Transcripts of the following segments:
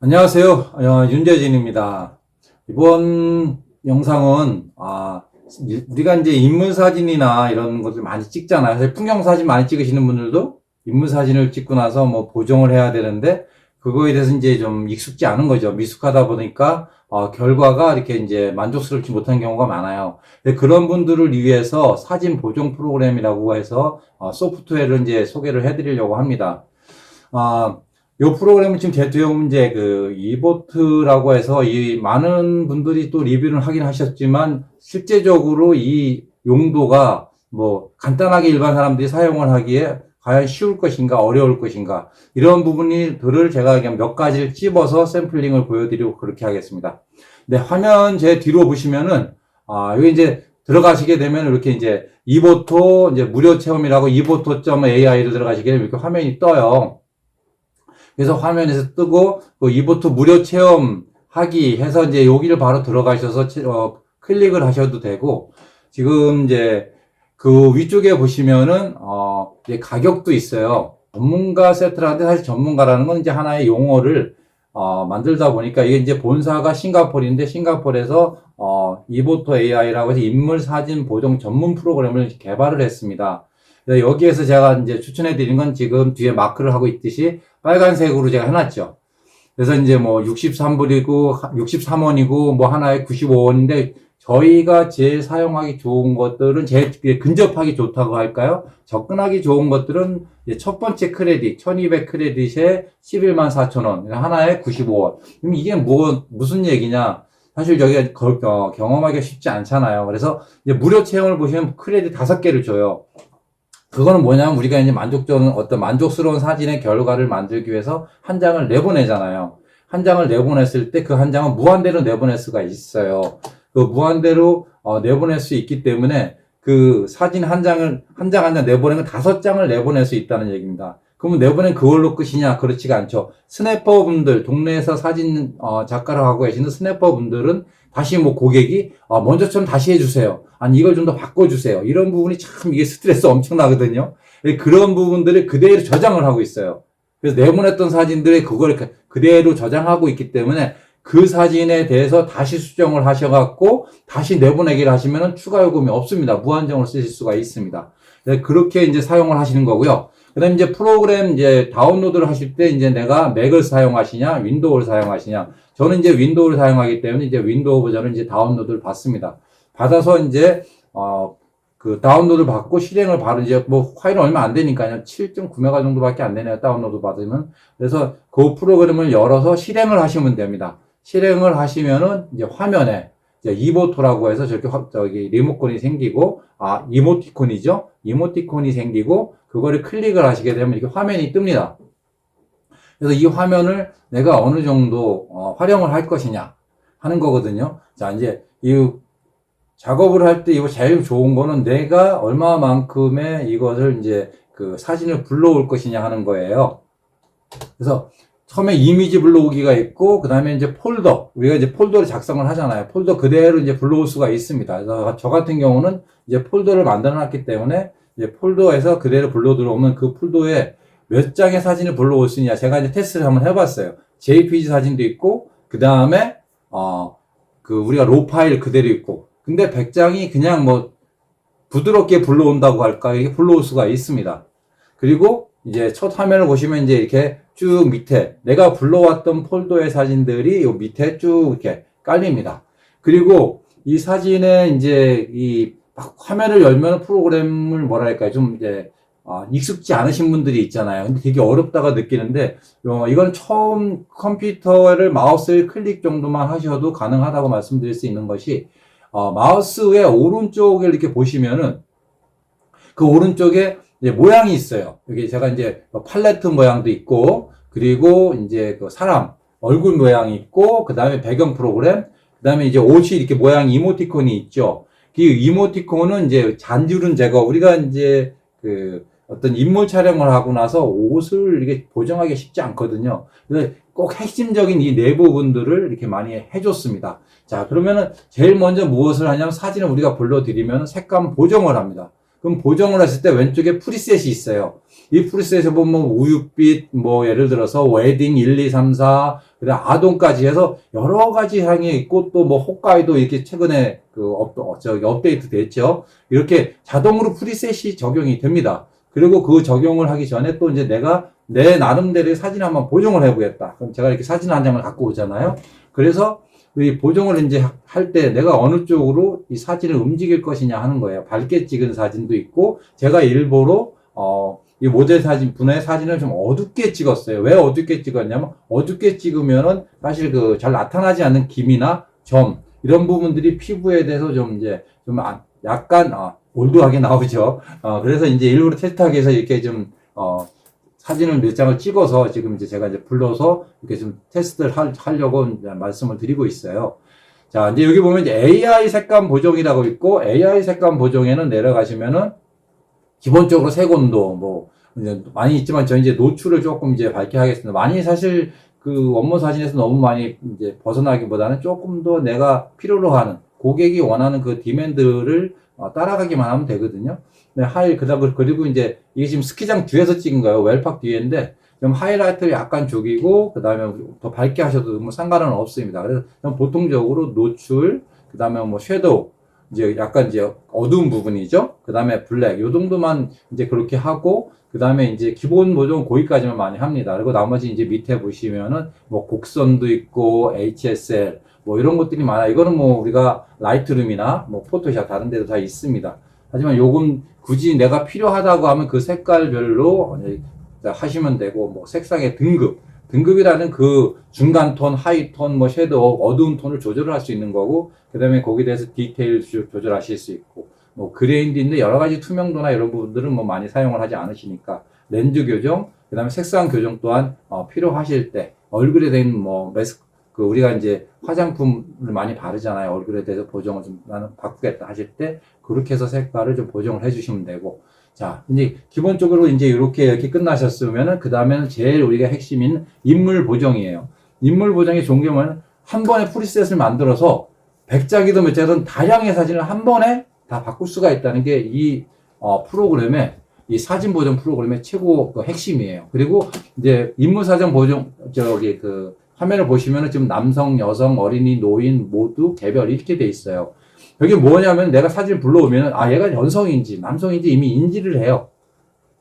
안녕하세요. 윤재진입니다. 이번 영상은, 우리가 이제 인물사진이나 이런 것들 많이 찍잖아요. 사실 풍경사진 많이 찍으시는 분들도 인물사진을 찍고 나서 뭐 보정을 해야 되는데, 그거에 대해서 이제 좀 익숙지 않은 거죠. 미숙하다 보니까, 결과가 이렇게 이제 만족스럽지 못한 경우가 많아요. 근데 그런 분들을 위해서 사진 보정 프로그램이라고 해서, 소프트웨어를 이제 소개를 해드리려고 합니다. 아, 요 프로그램은 지금 제트용 이제 그 이보트라고 해서 이 많은 분들이 또 리뷰를 하긴 하셨지만 실제적으로 이 용도가 뭐 간단하게 일반 사람들이 사용을 하기에 과연 쉬울 것인가 어려울 것인가 이런 부분들을 제가 그냥 몇 가지를 찝어서 샘플링을 보여드리고 그렇게 하겠습니다. 네, 화면 제 뒤로 보시면은 여기 이제 들어가시게 되면 이렇게 이제 이보토 이제 무료 체험이라고 이보토.ai를 들어가시게 되면 이렇게 화면이 떠요. 그래서 화면에서 뜨고 그 이보트 무료 체험하기 해서 이제 여기를 바로 들어가셔서 클릭을 하셔도 되고 지금 이제 그 위쪽에 보시면은 이제 가격도 있어요. 전문가 세트라는데 사실 전문가라는 건 이제 하나의 용어를 만들다 보니까 이게 이제 본사가 싱가포르인데 싱가포르에서 이보토 AI라고 해서 인물 사진 보정 전문 프로그램을 개발을 했습니다. 여기에서 제가 이제 추천해 드린 건 지금 뒤에 마크를 하고 있듯이 빨간색으로 제가 해놨죠. 그래서 이제 뭐 63불이고 63원이고 뭐 하나에 95원인데 저희가 제일 사용하기 좋은 것들은 제일 근접하기 좋다고 할까요? 접근하기 좋은 것들은 첫 번째 크레딧 1200 크레딧에 11만 4천원 하나에 95원. 그럼 이게 무슨 얘기냐? 사실 저희가 경험하기가 쉽지 않잖아요. 그래서 이제 무료 체험을 보시면 크레딧 5개를 줘요. 그거는 뭐냐면 우리가 이제 만족스러운 사진의 결과를 만들기 위해서 한 장을 내보내잖아요. 한 장을 내보냈을 때 그 한 장은 무한대로 내보낼 수가 있어요. 그 무한대로 내보낼 수 있기 때문에 그 사진 한 장 한 장 내보내면 5장을 내보낼 수 있다는 얘기입니다. 그러면 내보낸 그걸로 끝이냐? 그렇지가 않죠. 스냅퍼 분들, 동네에서 사진 작가를 하고 계시는 스냅퍼 분들은 다시 뭐 고객이 먼저처럼 다시 해주세요. 아니 이걸 좀 더 바꿔주세요. 이런 부분이 참 이게 스트레스 엄청나거든요. 그런 부분들을 그대로 저장을 하고 있어요. 그래서 내보냈던 사진들을 그걸 그대로 저장하고 있기 때문에 그 사진에 대해서 다시 수정을 하셔갖고 다시 내보내기를 하시면은 추가 요금이 없습니다. 무한정으로 쓰실 수가 있습니다. 그렇게 이제 사용을 하시는 거고요. 그 다음에 이제 프로그램 이제 다운로드를 하실 때 이제 내가 맥을 사용하시냐, 윈도우를 사용하시냐. 저는 이제 윈도우를 사용하기 때문에 이제 윈도우 버전을 이제 다운로드를 받습니다. 받아서 이제, 그 다운로드를 받고 실행을 바로 이제 뭐 파일은 얼마 안 되니까요. 7.9메가 정도밖에 안 되네요. 다운로드 받으면. 그래서 그 프로그램을 열어서 실행을 하시면 됩니다. 실행을 하시면은 이제 화면에 이제 이모토라고 해서 저기 리모컨이 생기고, 이모티콘이죠. 이모티콘이 생기고, 그거를 클릭을 하시게 되면 이렇게 화면이 뜹니다. 그래서 이 화면을 내가 어느 정도 활용을 할 것이냐 하는 거거든요. 자, 이제 이 작업을 할 때 이거 제일 좋은 거는 내가 얼마만큼의 이것을 이제 그 사진을 불러올 것이냐 하는 거예요. 그래서 처음에 이미지 불러오기가 있고, 그 다음에 이제 폴더. 우리가 이제 폴더를 작성을 하잖아요. 폴더 그대로 이제 불러올 수가 있습니다. 그래서 저 같은 경우는 이제 폴더를 만들어 놨기 때문에 이제 폴더에서 그대로 불러 들어오면 그 폴더에 몇 장의 사진을 불러올 수 있냐. 제가 이제 테스트를 한번 해봤어요. JPG 사진도 있고, 그 다음에, 우리가 로 파일 그대로 있고. 근데 100장이 그냥 뭐, 부드럽게 불러온다고 할까? 이렇게 불러올 수가 있습니다. 그리고 이제 첫 화면을 보시면 이제 이렇게 쭉 밑에 내가 불러왔던 폴더의 사진들이 요 밑에 쭉 이렇게 깔립니다. 그리고 이 사진에 이제 막 화면을 열면 프로그램을 뭐랄까요? 좀 이제 익숙지 않으신 분들이 있잖아요. 근데 되게 어렵다고 느끼는데, 이건 처음 컴퓨터를 마우스를 클릭 정도만 하셔도 가능하다고 말씀드릴 수 있는 것이, 마우스의 오른쪽을 이렇게 보시면은, 그 오른쪽에 이제 모양이 있어요. 여기 제가 이제 팔레트 모양도 있고, 그리고 이제 그 사람, 얼굴 모양이 있고, 그 다음에 배경 프로그램, 그 다음에 이제 옷이 이렇게 모양 이모티콘이 있죠. 그 이모티콘은 이제 잔주름 제거, 우리가 이제 어떤 인물 촬영을 하고 나서 옷을 이렇게 보정하기 쉽지 않거든요. 그래서 꼭 핵심적인 이 네 부분들을 이렇게 많이 해줬습니다. 자, 그러면은 제일 먼저 무엇을 하냐면 사진을 우리가 불러드리면 색감 보정을 합니다. 그럼 보정을 했을 때 왼쪽에 프리셋이 있어요. 이 프리셋에 보면 우윳빛, 뭐, 예를 들어서 웨딩 1, 2, 3, 4, 그다음 아동까지 해서 여러 가지 향이 있고 또 뭐 홋카이도 이렇게 최근에 업데이트 됐죠. 이렇게 자동으로 프리셋이 적용이 됩니다. 그리고 그 적용을 하기 전에 또 이제 내가 내 나름대로의 사진을 한번 보정을 해보겠다. 그럼 제가 이렇게 사진 한 장을 갖고 오잖아요. 그래서 이 보정을 이제 할 때 내가 어느 쪽으로 이 사진을 움직일 것이냐 하는 거예요. 밝게 찍은 사진도 있고, 제가 일부러, 이 모델 사진, 분의 사진을 좀 어둡게 찍었어요. 왜 어둡게 찍었냐면, 어둡게 찍으면은 사실 그 잘 나타나지 않는 김이나 점, 이런 부분들이 피부에 대해서 좀 이제, 약간, 올드하게 나오죠. 그래서 이제 일부러 테스트하기 위해서 이렇게 좀, 사진을 몇 장을 찍어서 지금 이제 제가 이제 불러서 이렇게 좀 테스트를 하려고 말씀을 드리고 있어요. 자, 이제 여기 보면 이제 AI 색감 보정이라고 있고, AI 색감 보정에는 내려가시면은 기본적으로 색온도 뭐 이제 많이 있지만 저 이제 노출을 조금 이제 밝게 하겠습니다. 많이 사실 그 원본 사진에서 너무 많이 이제 벗어나기보다는 조금 더 내가 필요로 하는 고객이 원하는 그 디맨드를 따라가기만 하면 되거든요. 네, 그리고 이제 이게 지금 스키장 뒤에서 찍은 거예요. 웰팍 뒤에인데, 좀 하이라이트를 약간 죽이고, 그 다음에 더 밝게 하셔도 뭐 상관은 없습니다. 그래서 보통적으로 노출, 그 다음에 뭐 섀도우, 이제 약간 이제 어두운 부분이죠. 그 다음에 블랙, 요 정도만 이제 그렇게 하고, 그 다음에 이제 기본 보정 거기까지만 많이 합니다. 그리고 나머지 이제 밑에 보시면은 뭐 곡선도 있고, HSL, 뭐 이런 것들이 많아요. 이거는 뭐 우리가 라이트룸이나 뭐 포토샵 다른 데도 다 있습니다. 하지만 요건 굳이 내가 필요하다고 하면 그 색깔별로 하시면 되고, 뭐 색상의 등급이라는 그 중간 톤, 하이 톤, 뭐 섀도우, 어두운 톤을 조절을 할 수 있는 거고, 그 다음에 거기에 대해서 디테일 조절하실 수 있고, 뭐 그레인도 있는데 여러 가지 투명도나 이런 부분들은 뭐 많이 사용을 하지 않으시니까, 렌즈 교정, 그 다음에 색상 교정 또한 필요하실 때, 얼굴에 대한 뭐 우리가 이제 화장품을 많이 바르잖아요. 얼굴에 대해서 보정을 좀 나는 바꾸겠다 하실 때, 그렇게 해서 색깔을 좀 보정을 해주시면 되고, 자, 이제 기본적으로 이제 이렇게 끝나셨으면은, 그 다음에는 제일 우리가 핵심인 인물 보정이에요. 인물 보정의 종교는 한 번에 프리셋을 만들어서 100장이든 몇 장이든 다량의 사진을 한 번에 다 바꿀 수가 있다는 게 이 프로그램의, 이 사진 보정 프로그램의 최고 그 핵심이에요. 그리고 이제 인물 사진 보정, 화면을 보시면은 지금 남성, 여성, 어린이, 노인 모두 개별 이렇게 돼 있어요. 여기 뭐냐면 내가 사진을 불러오면은 얘가 여성인지 남성인지 이미 인지를 해요.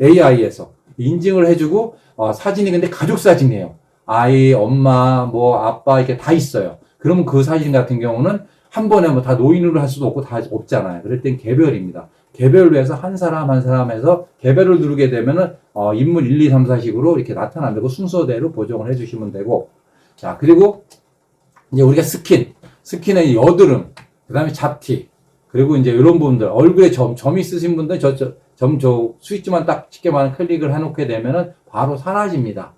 AI에서 인증을 해주고 사진이 근데 가족 사진이에요. 아이, 엄마, 뭐 아빠 이렇게 다 있어요. 그러면 그 사진 같은 경우는 한 번에 뭐 다 노인으로 할 수도 없고 다 없잖아요. 그럴 땐 개별입니다. 개별로 해서 한 사람 한 사람에서 개별을 누르게 되면은 인물 1, 2, 3, 4식으로 이렇게 나타나고 순서대로 보정을 해주시면 되고, 자, 그리고 이제 우리가 스킨의 여드름, 그 다음에 잡티, 그리고 이제 이런 부분들, 얼굴에 점 있으신 분들, 스위치만 딱 쉽게만 클릭을 해놓게 되면은 바로 사라집니다.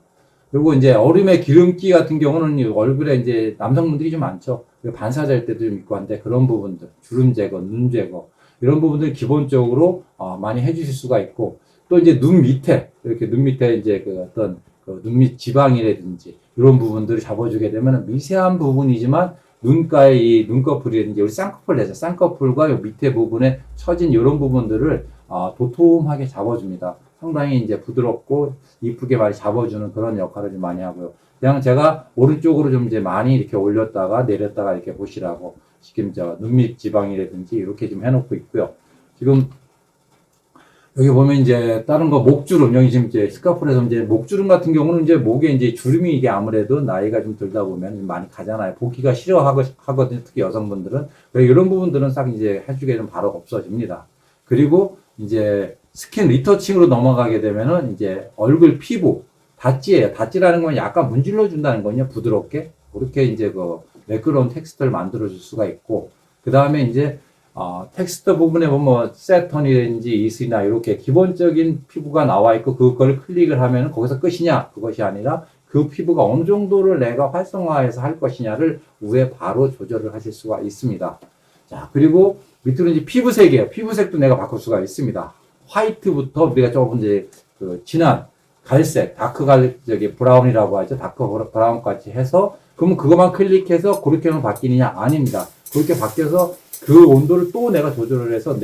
그리고 이제 얼음의 기름기 같은 경우는 얼굴에 이제 남성분들이 좀 많죠. 반사될 때도 좀 있고 한데, 그런 부분들, 주름 제거, 눈 제거, 이런 부분들 기본적으로 많이 해주실 수가 있고, 또 이제 눈 밑에, 이렇게 눈 밑에 이제 눈 밑 지방이라든지, 이런 부분들을 잡아주게 되면 미세한 부분이지만 눈가의 이 눈꺼풀이라든지 우리 쌍꺼풀 내죠. 쌍꺼풀과 요 밑에 부분에 처진 이런 부분들을 도톰하게 잡아줍니다. 상당히 이제 부드럽고 이쁘게 많이 잡아주는 그런 역할을 좀 많이 하고요. 그냥 제가 오른쪽으로 좀 이제 많이 이렇게 올렸다가 내렸다가 이렇게 보시라고 지금 눈밑 지방이라든지 이렇게 좀 해놓고 있고요. 지금 여기 보면 이제 다른 거 목주름, 여기 지금 이제 스카프에서 이제 목주름 같은 경우는 이제 목에 이제 주름이 이게 아무래도 나이가 좀 들다 보면 좀 많이 가잖아요. 보기가 싫어하거든요. 특히 여성분들은. 이런 부분들은 싹 이제 해주게 되면 바로 없어집니다. 그리고 이제 스킨 리터칭으로 넘어가게 되면은 이제 얼굴 피부, 닷지예요. 닷지라는 건 약간 문질러 준다는 거냐, 부드럽게. 그렇게 이제 매끄러운 텍스트를 만들어줄 수가 있고, 그 다음에 이제 텍스트 부분에 보면 세턴이든지 이스나 이렇게 기본적인 피부가 나와 있고 그거를 클릭을 하면 거기서 끝이냐, 그것이 아니라 그 피부가 어느 정도를 내가 활성화해서 할 것이냐를 위에 바로 조절을 하실 수가 있습니다. 자, 그리고 밑으로 이제 피부색이에요. 피부색도 내가 바꿀 수가 있습니다. 화이트부터 우리가 조금 이제 진한 갈색, 브라운이라고 하죠. 다크 브라운까지 해서, 그러면 그것만 클릭해서 그렇게 하면 바뀌느냐? 아닙니다. 그렇게 바뀌어서 그 온도를 또 내가 조절을 해서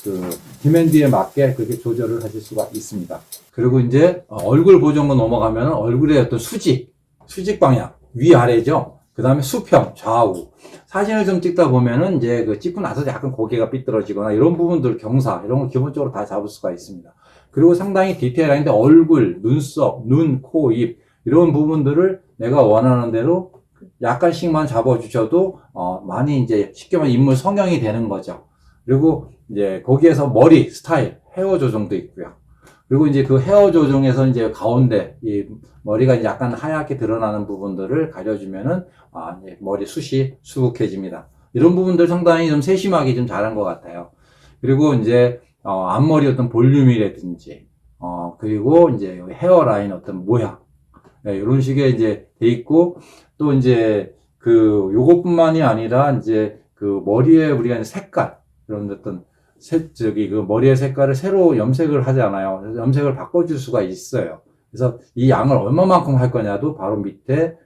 그 디맨드에 맞게 그렇게 조절을 하실 수가 있습니다. 그리고 이제 얼굴 보정으로 넘어가면 얼굴의 어떤 수직 방향, 위아래죠. 그 다음에 수평, 좌우. 사진을 좀 찍다 보면은 이제 그 찍고 나서 약간 고개가 삐뚤어지거나 이런 부분들, 경사, 이런 거 기본적으로 다 잡을 수가 있습니다. 그리고 상당히 디테일한데 얼굴, 눈썹, 눈, 코, 입, 이런 부분들을 내가 원하는 대로 약간씩만 잡아주셔도, 많이 이제 쉽게 말하면 인물 성형이 되는 거죠. 그리고 이제 거기에서 머리 스타일, 헤어 조정도 있고요. 그리고 이제 그 헤어 조정에서 이제 가운데 이 머리가 이제 약간 하얗게 드러나는 부분들을 가려주면은 이제 머리 숱이 수북해집니다. 이런 부분들 상당히 좀 세심하게 좀 잘한 것 같아요. 그리고 이제 앞머리 어떤 볼륨이라든지 그리고 이제 헤어라인 어떤 모양, 네, 이런 식의 이제 돼 있고, 또 이제 그 요것뿐만이 아니라 이제 그 머리에 우리가 색깔, 이런 어떤 그 머리의 색깔을 새로 염색을 하잖아요. 그래서 염색을 바꿔줄 수가 있어요. 그래서 이 양을 얼마만큼 할 거냐도 바로 밑에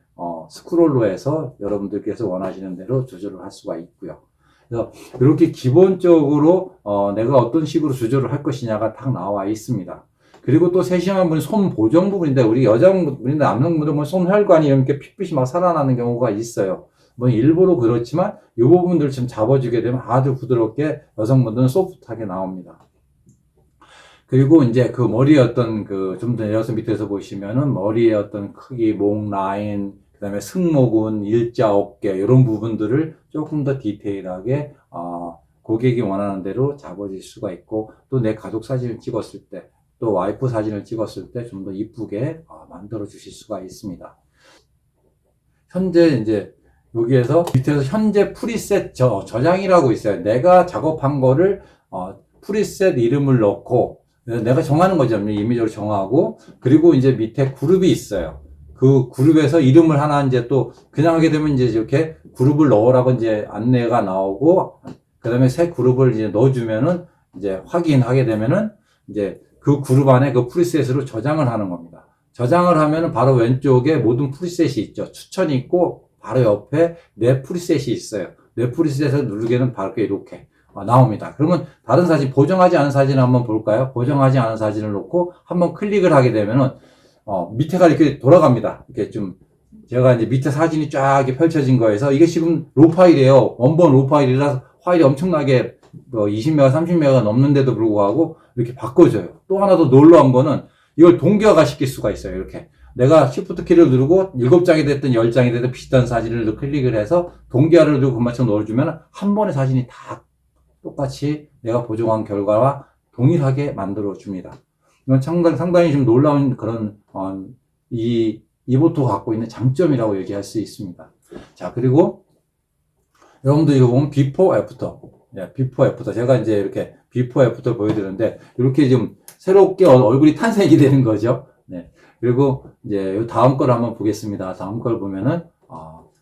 스크롤로 해서 여러분들께서 원하시는 대로 조절을 할 수가 있고요. 그래서 이렇게 기본적으로 내가 어떤 식으로 조절을 할 것이냐가 딱 나와 있습니다. 그리고 또 세심한 분이 손 보정 부분인데, 우리 여자분이나 남성분들은 손혈관이 이렇게 핏빛이 막 살아나는 경우가 있어요. 뭐 일부러 그렇지만 이 부분들을 좀 잡아주게 되면 아주 부드럽게 여성분들은 소프트하게 나옵니다. 그리고 이제 그 머리의 어떤 그 좀 더 내려서 밑에서 보시면은 머리의 어떤 크기, 목 라인, 그다음에 승모근, 일자 어깨, 이런 부분들을 조금 더 디테일하게 고객이 원하는 대로 잡아줄 수가 있고, 또 내 가족 사진을 찍었을 때, 또 와이프 사진을 찍었을 때 좀 더 이쁘게 만들어 주실 수가 있습니다. 현재 이제 여기에서 밑에서 현재 프리셋 저장이라고 있어요. 내가 작업한 거를 프리셋 이름을 넣고 내가 정하는 거죠. 임의적으로 정하고, 그리고 이제 밑에 그룹이 있어요. 그 그룹에서 이름을 하나 이제 또 그냥 하게 되면 이제 이렇게 그룹을 넣으라고 이제 안내가 나오고, 그 다음에 새 그룹을 이제 넣어주면은 이제 확인하게 되면은 이제 그 그룹 안에 그 프리셋으로 저장을 하는 겁니다. 저장을 하면은 바로 왼쪽에 모든 프리셋이 있죠. 추천이 있고 바로 옆에 내 프리셋이 있어요. 내 프리셋을 누르게는 바로 이렇게 나옵니다. 그러면 다른 사진, 보정하지 않은 사진을 한번 볼까요? 보정하지 않은 사진을 놓고 한번 클릭을 하게 되면은 밑에가 이렇게 돌아갑니다. 이렇게 좀 제가 이제 밑에 사진이 쫙 이렇게 펼쳐진 거에서, 이게 지금 로 파일이에요. 원본 로 파일이라서 파일이 엄청나게 20메가, 30메가 넘는데도 불구하고 이렇게 바꿔줘요. 또 하나 더 놀라운 거는 이걸 동기화가 시킬 수가 있어요. 이렇게 내가 Shift 키를 누르고 7장이 됐든 10장이 됐든 비슷한 사진을 클릭을 해서 동기화를 누르고 그만큼 넣어주면 한 번에 사진이 다 똑같이 내가 보정한 결과와 동일하게 만들어줍니다. 이건 상당히 좀 놀라운 그런 이보토가 갖고 있는 장점이라고 얘기할 수 있습니다. 자, 그리고 여러분들 이거 보면 비포 애프터, 비포 애프터, 제가 이제 이렇게 비포 애프터 보여드렸는데 이렇게 좀 새롭게 얼굴이 탄생이 되는 거죠. 네. 그리고 이제 다음 걸 한번 보겠습니다. 다음 걸 보면은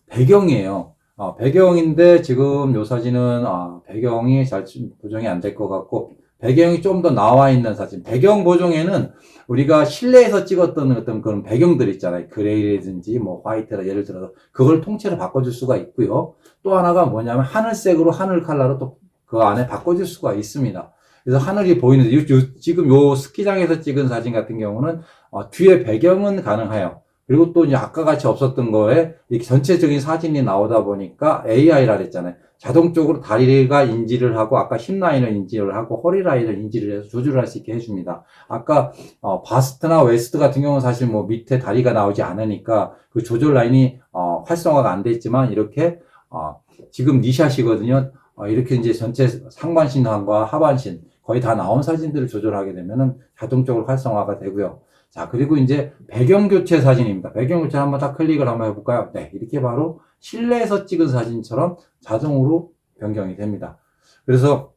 배경이에요. 배경인데 지금 요 사진은 배경이 잘 보정이 안 될 것 같고, 배경이 좀 더 나와 있는 사진. 배경 보정에는 우리가 실내에서 찍었던 어떤 그런 배경들 있잖아요. 그레이라든지 뭐 화이트라, 예를 들어서 그걸 통째로 바꿔줄 수가 있고요. 또 하나가 뭐냐면 하늘색으로, 하늘 컬러로 또 그 안에 바꿔줄 수가 있습니다. 그래서 하늘이 보이는데 지금 요 스키장에서 찍은 사진 같은 경우는 뒤에 배경은 가능해요. 그리고 또 이제 아까 같이 없었던 거에 이렇게 전체적인 사진이 나오다 보니까 AI라 그랬잖아요. 자동적으로 다리가 인지를 하고, 아까 힙 라인을 인지를 하고, 허리 라인을 인지를 해서 조절을 할 수 있게 해줍니다. 아까 바스트나 웨스트 같은 경우는 사실 뭐 밑에 다리가 나오지 않으니까 그 조절 라인이 활성화가 안 돼 있지만, 이렇게 지금 니샷이거든요. 이렇게 이제 전체 상반신과 하반신 거의 다 나온 사진들을 조절하게 되면은 자동적으로 활성화가 되고요. 자, 그리고 이제 배경 교체 사진입니다. 배경 교체 한번 딱 클릭을 한번 해볼까요? 네, 이렇게 바로 실내에서 찍은 사진처럼 자동으로 변경이 됩니다. 그래서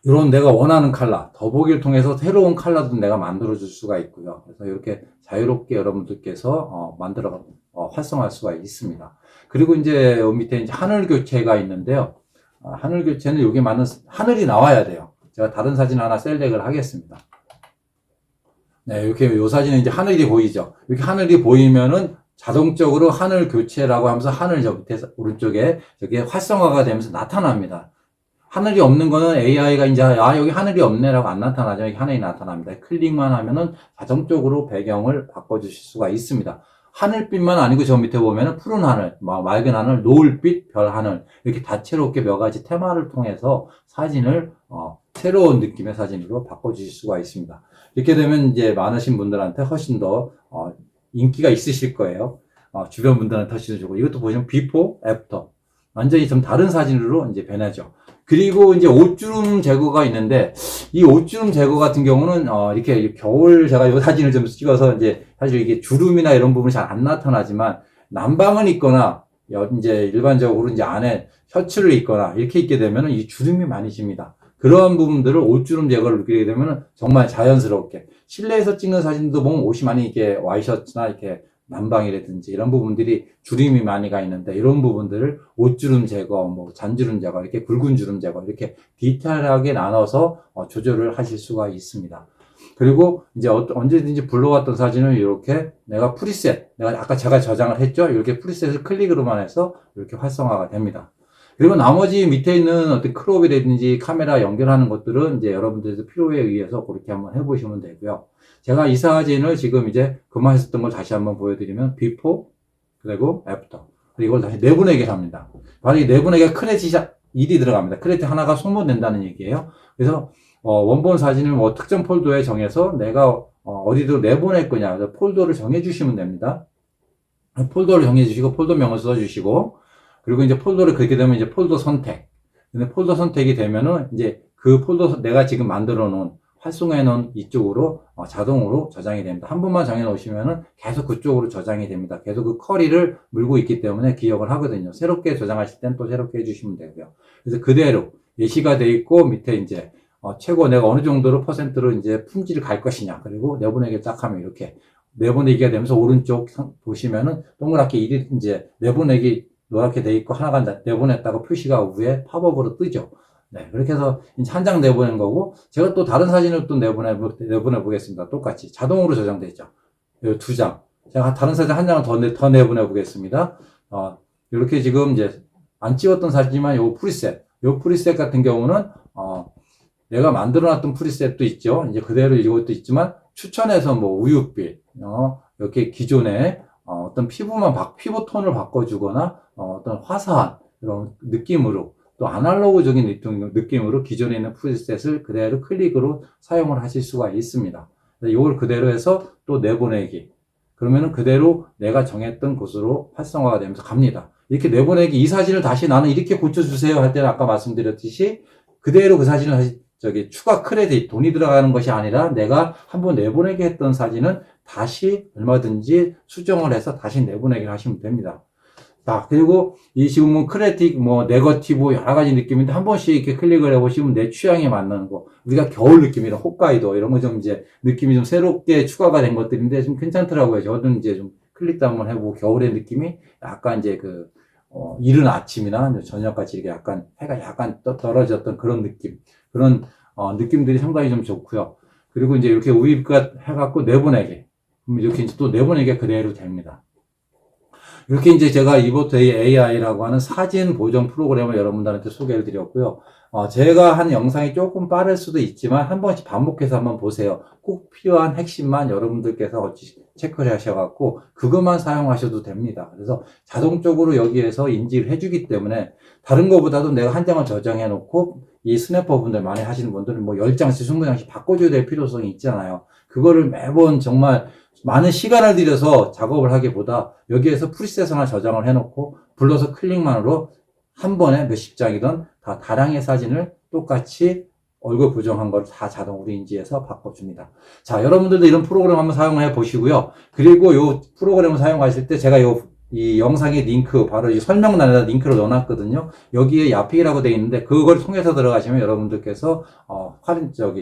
이런 내가 원하는 컬러, 더보기를 통해서 새로운 컬러도 내가 만들어줄 수가 있고요. 그래서 이렇게 자유롭게 여러분들께서 만들어 활성화할 수가 있습니다. 그리고 이제 밑에 이제 하늘 교체가 있는데요. 하늘 교체는 여기 맞는 하늘이 나와야 돼요. 제가 다른 사진 하나 셀렉을 하겠습니다. 네, 이렇게 요 사진은 이제 하늘이 보이죠. 이렇게 하늘이 보이면은 자동적으로 하늘 교체라고 하면서 하늘 저 밑에 오른쪽에 저게 활성화가 되면서 나타납니다. 하늘이 없는 거는 AI가 이제, 여기 하늘이 없네라고 안 나타나죠. 여기 하늘이 나타납니다. 클릭만 하면은 자동적으로 배경을 바꿔주실 수가 있습니다. 하늘빛만 아니고 저 밑에 보면은 푸른 하늘, 맑은 하늘, 노을빛, 별 하늘, 이렇게 다채롭게 몇 가지 테마를 통해서 사진을, 새로운 느낌의 사진으로 바꿔주실 수가 있습니다. 이렇게 되면 이제 많으신 분들한테 훨씬 더, 인기가 있으실 거예요. 주변 분들한테 훨씬 더 좋고, 이것도 보시면 비포, 애프터. 완전히 좀 다른 사진으로 이제 변하죠. 그리고 이제 옷주름 제거가 있는데, 이 옷주름 제거 같은 경우는, 이렇게 겨울 제가 이 사진을 좀 찍어서 이제 사실 이게 주름이나 이런 부분이 잘 안 나타나지만, 난방을 입거나, 이제 일반적으로 이제 안에 셔츠를 입거나 이렇게 입게 되면은 이 주름이 많이 집니다. 그러한 부분들을 옷주름 제거를 느끼게 되면은 정말 자연스럽게. 실내에서 찍는 사진도 보면 옷이 많이 이렇게 와이셔츠나 이렇게 난방이라든지 이런 부분들이 주름이 많이 가 있는데 이런 부분들을 옷주름 제거, 잔주름 제거, 이렇게 굵은 주름 제거 이렇게 디테일하게 나눠서 조절을 하실 수가 있습니다. 그리고 이제 언제든지 불러왔던 사진을 이렇게 내가 프리셋, 내가 아까 제가 저장을 했죠? 이렇게 프리셋을 클릭으로만 해서 이렇게 활성화가 됩니다. 그리고 나머지 밑에 있는 어떤 크롭이라든지 카메라 연결하는 것들은 이제 여러분들의 필요에 의해서 그렇게 한번 해보시면 되고요. 제가 이 사진을 지금 이제 그만 했었던 걸 다시 한번 보여드리면 비포 그리고 애프터 그리고 이걸 다시 내보내게 합니다. 바로 이 내보내기가 크레딧이 1이 들어갑니다. 크레딧 하나가 소모된다는 얘기예요. 그래서 원본 사진을 특정 폴더에 정해서 내가 어디로 내보낼 거냐 그래서 폴더를 정해주시면 됩니다. 폴더를 정해주시고 폴더명을 써주시고 그리고 이제 폴더를 그렇게 되면 이제 폴더 선택. 근데 폴더 선택이 되면은 이제 그 폴더 내가 지금 만들어 놓은 활성화해 놓은 이쪽으로 자동으로 저장이 됩니다. 한 번만 정해 놓으시면은 계속 그쪽으로 저장이 됩니다. 계속 그 커리를 물고 있기 때문에 기억을 하거든요. 새롭게 저장하실 땐 또 새롭게 해주시면 되고요. 그래서 그대로 예시가 돼 있고 밑에 이제 최고 내가 어느 정도로 퍼센트로 이제 품질을 갈 것이냐. 그리고 내보내기 딱 하면 이렇게 내보내기가 되면서 오른쪽 보시면은 동그랗게 이제 내보내기 노랗게 돼 있고 하나가 내보냈다고 표시가 위에 팝업으로 뜨죠. 네, 그렇게 해서 한 장 내보낸 거고, 제가 또 다른 사진을 또 내보내 보겠습니다. 똑같이. 자동으로 저장돼 있죠. 이 2장. 제가 다른 사진 한 장을 더 내보내 보겠습니다. 이렇게 지금 이제 안 찍었던 사진이지만 요 프리셋 같은 경우는, 내가 만들어 놨던 프리셋도 있죠. 이제 그대로 이것도 있지만, 추천해서 우윳빛, 이렇게 기존에 어떤 피부 톤을 바꿔주거나, 어떤 화사한 그런 느낌으로, 또 아날로그적인 느낌으로 기존에 있는 프리셋을 그대로 클릭으로 사용을 하실 수가 있습니다. 이걸 그대로 해서 또 내보내기. 그러면은 그대로 내가 정했던 곳으로 활성화가 되면서 갑니다. 이렇게 내보내기, 이 사진을 다시 나는 이렇게 고쳐주세요 할 때는 아까 말씀드렸듯이 그대로 그 사진을 다시 추가 크레딧, 돈이 들어가는 것이 아니라 내가 한번 내보내기 했던 사진은 다시 얼마든지 수정을 해서 다시 내보내기를 하시면 됩니다. 자, 그리고 이 지금은 크레틱, 네거티브 여러 가지 느낌인데 한 번씩 이렇게 클릭을 해보시면 내 취향에 맞는 거. 우리가 겨울 느낌이나 홈카이도 이런 거 좀 이제 느낌이 좀 새롭게 추가가 된 것들인데 좀 괜찮더라고요. 저는 이제 좀 클릭도 한번 해보고 겨울의 느낌이 약간 이제 이른 아침이나 저녁같이 이렇게 약간 해가 약간 떨어졌던 그런 느낌. 그런, 느낌들이 상당히 좀 좋고요. 그리고 이제 이렇게 우입가 해갖고 내보내게. 그럼 이렇게 이제 또 내보내기가 그대로 됩니다. 이렇게 이제 제가 이보트의 AI라고 하는 사진 보정 프로그램을 여러분들한테 소개를 드렸고요. 제가 한 영상이 조금 빠를 수도 있지만 한 번씩 반복해서 한번 보세요. 꼭 필요한 핵심만 여러분들께서 체크를 하셔갖고 그것만 사용하셔도 됩니다. 그래서 자동적으로 여기에서 인지를 해주기 때문에 다른 것보다도 내가 한 장을 저장해 놓고 이 스냅퍼 분들 많이 하시는 분들은 10장씩 20장씩 바꿔줘야 될 필요성이 있잖아요. 그거를 매번 정말 많은 시간을 들여서 작업을 하기보다 여기에서 프리셋 하나 저장을 해놓고 불러서 클릭만으로 한 번에 몇십 장이든 다 다량의 사진을 똑같이 얼굴 부정한 걸 다 자동으로 인지해서 바꿔줍니다. 자, 여러분들도 이런 프로그램 한번 사용해 보시고요. 그리고 이 프로그램을 사용하실 때 제가 이 영상의 링크, 바로 이 설명란에다 링크를 넣어놨거든요. 여기에 야픽이라고 되어 있는데 그걸 통해서 들어가시면 여러분들께서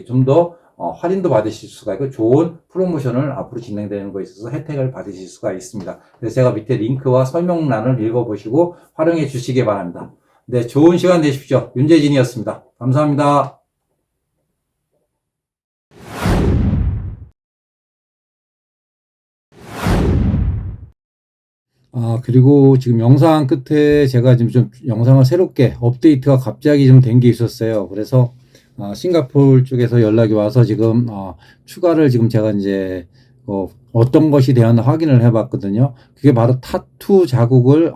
좀 더 할인도 받으실 수가 있고 좋은 프로모션을 앞으로 진행되는 거에 있어서 혜택을 받으실 수가 있습니다. 그래서 제가 밑에 링크와 설명란을 읽어보시고 활용해 주시기 바랍니다. 네, 좋은 시간 되십시오. 윤재진이었습니다. 감사합니다. 그리고 지금 영상 끝에 제가 지금 좀 영상을 새롭게 업데이트가 갑자기 좀 된 게 있었어요. 그래서 싱가포르 쪽에서 연락이 와서 지금 추가를 지금 제가 이제 어떤 것이 되었나 확인을 해봤거든요. 그게 바로 타투 자국을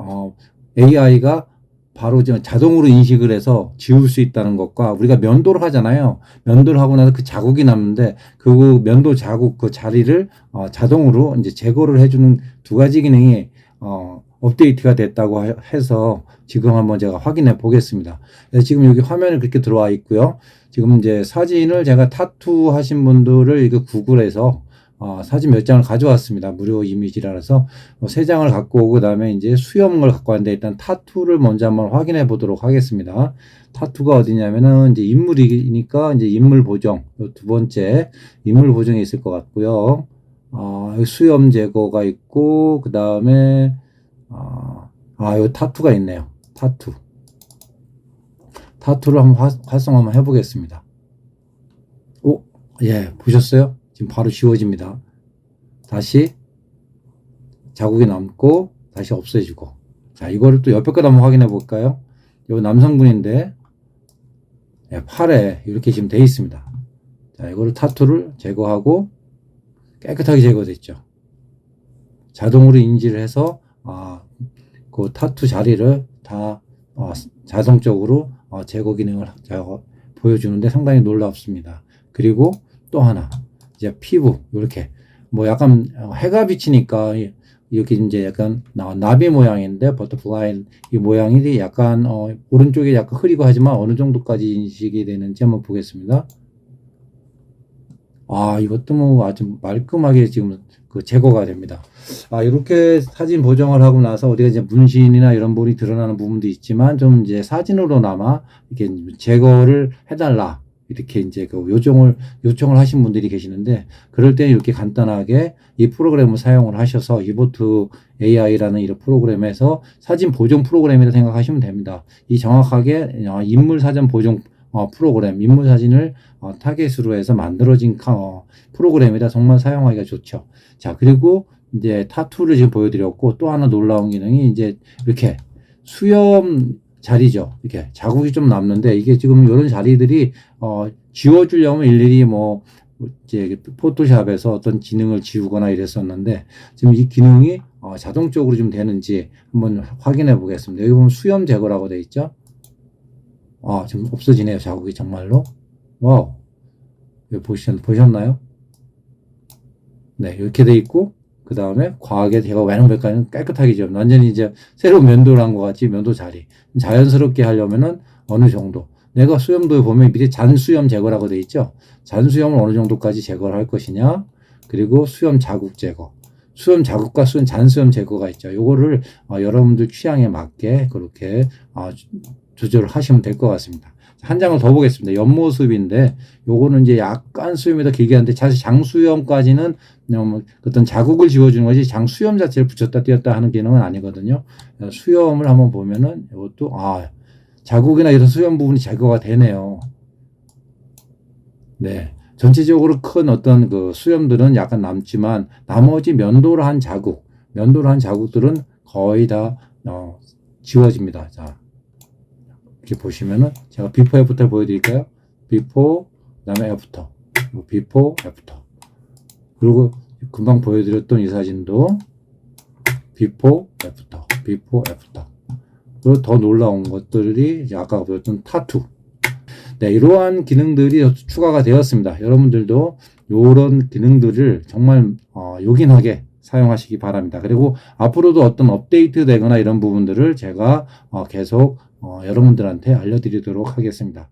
AI가 바로 자동으로 인식을 해서 지울 수 있다는 것과, 우리가 면도를 하잖아요. 면도를 하고 나서 그 자국이 남는데 그 면도 자국 그 자리를 자동으로 이제 제거를 해주는 두 가지 기능이 업데이트가 됐다고 해서 지금 한번 제가 확인해 보겠습니다. 지금 여기 화면에 그렇게 들어와 있고요. 지금 이제 사진을 제가 타투 하신 분들을 이거 구글에서 사진 몇 장을 가져왔습니다. 무료 이미지라서 3장을 갖고 오고, 그다음에 이제 수염을 갖고 왔는데, 일단 타투를 먼저 한번 확인해 보도록 하겠습니다. 타투가 어디냐면은 이제 인물이니까 이제 인물 보정, 두 번째 인물 보정이 있을 것 같고요. 수염 제거가 있고, 그다음에 요 타투가 있네요. 타투를 한번 활성 한번 해보겠습니다. 예, 보셨어요? 지금 바로 지워집니다. 다시 자국이 남고 다시 없어지고. 자, 이거를 또 옆에 거 한번 확인해 볼까요? 이 남성분인데, 예, 팔에 이렇게 지금 돼 있습니다. 자, 이거를 타투를 제거하고 깨끗하게 제거됐죠. 자동으로 인지를 해서 그 타투 자리를 다 자동적으로 제거 기능을 보여주는데 상당히 놀랍습니다. 그리고 또 하나, 이제 피부 이렇게 뭐 약간 해가 비치니까 이렇게 이제 약간 나비 모양인데, 버터플라이 이 모양이 약간 오른쪽에 약간 흐리고 하지만 어느 정도까지 인식이 되는지 한번 보겠습니다. 이것도 뭐 아주 말끔하게 지금 그 제거가 됩니다. 이렇게 사진 보정을 하고 나서 어디가 이제 문신이나 이런 부분이 드러나는 부분도 있지만, 좀 이제 사진으로나마 이렇게 제거를 해달라, 이렇게 이제 그 요청을 하신 분들이 계시는데, 그럴 때 이렇게 간단하게 이 프로그램을 사용을 하셔서 이보트 AI라는 이런 프로그램에서 사진 보정 프로그램이라 생각하시면 됩니다. 이 정확하게 인물 사진 보정 프로그램, 인물 사진을 타겟으로 해서 만들어진 프로그램이라 정말 사용하기가 좋죠. 자, 그리고 이제 타투를 지금 보여드렸고, 또 하나 놀라운 기능이 이제 이렇게 수염 자리죠. 이렇게 자국이 좀 남는데, 이게 지금 이런 자리들이 지워주려면 일일이 뭐 이제 포토샵에서 어떤 기능을 지우거나 이랬었는데, 지금 이 기능이 자동적으로 좀 되는지 한번 확인해 보겠습니다. 여기 보면 수염 제거라고 되어 있죠. 지금 없어지네요. 자국이 정말로. 와우. 보셨나요? 네, 이렇게 돼 있고, 그 다음에 과하게 제가 외양백과는 깨끗하게 좀 완전히 이제 새로 면도를 한 것 같이 면도 자리. 자연스럽게 하려면은 어느 정도. 내가 수염도에 보면 밑에 잔수염 제거라고 돼 있죠. 잔수염을 어느 정도까지 제거를 할 것이냐. 그리고 수염 자국 제거. 수염 자국과 잔수염 제거가 있죠. 요거를 여러분들 취향에 맞게 그렇게 조절을 하시면 될 것 같습니다. 한 장을 더 보겠습니다. 옆모습인데, 요거는 이제 약간 수염이 더 길게 하는데, 사실 장수염까지는 어떤 자국을 지워주는 거지 장수염 자체를 붙였다 띄었다 하는 기능은 아니거든요. 수염을 한번 보면은 이것도 자국이나 이런 수염 부분이 제거가 되네요. 네, 전체적으로 큰 어떤 그 수염들은 약간 남지만, 나머지 면도를 한 자국들은 거의 다 지워집니다. 자, 이렇게 보시면은 제가 비포 애프터 보여드릴까요? 비포, 그다음에 애프터, 비포 애프터. 그리고 금방 보여드렸던 이 사진도 비포 애프터. 그리고 더 놀라운 것들이 아까 보였던 타투. 네, 이러한 기능들이 추가가 되었습니다. 여러분들도 이런 기능들을 정말 요긴하게 사용하시기 바랍니다. 그리고 앞으로도 어떤 업데이트 되거나 이런 부분들을 제가 계속 여러분들한테 알려드리도록 하겠습니다.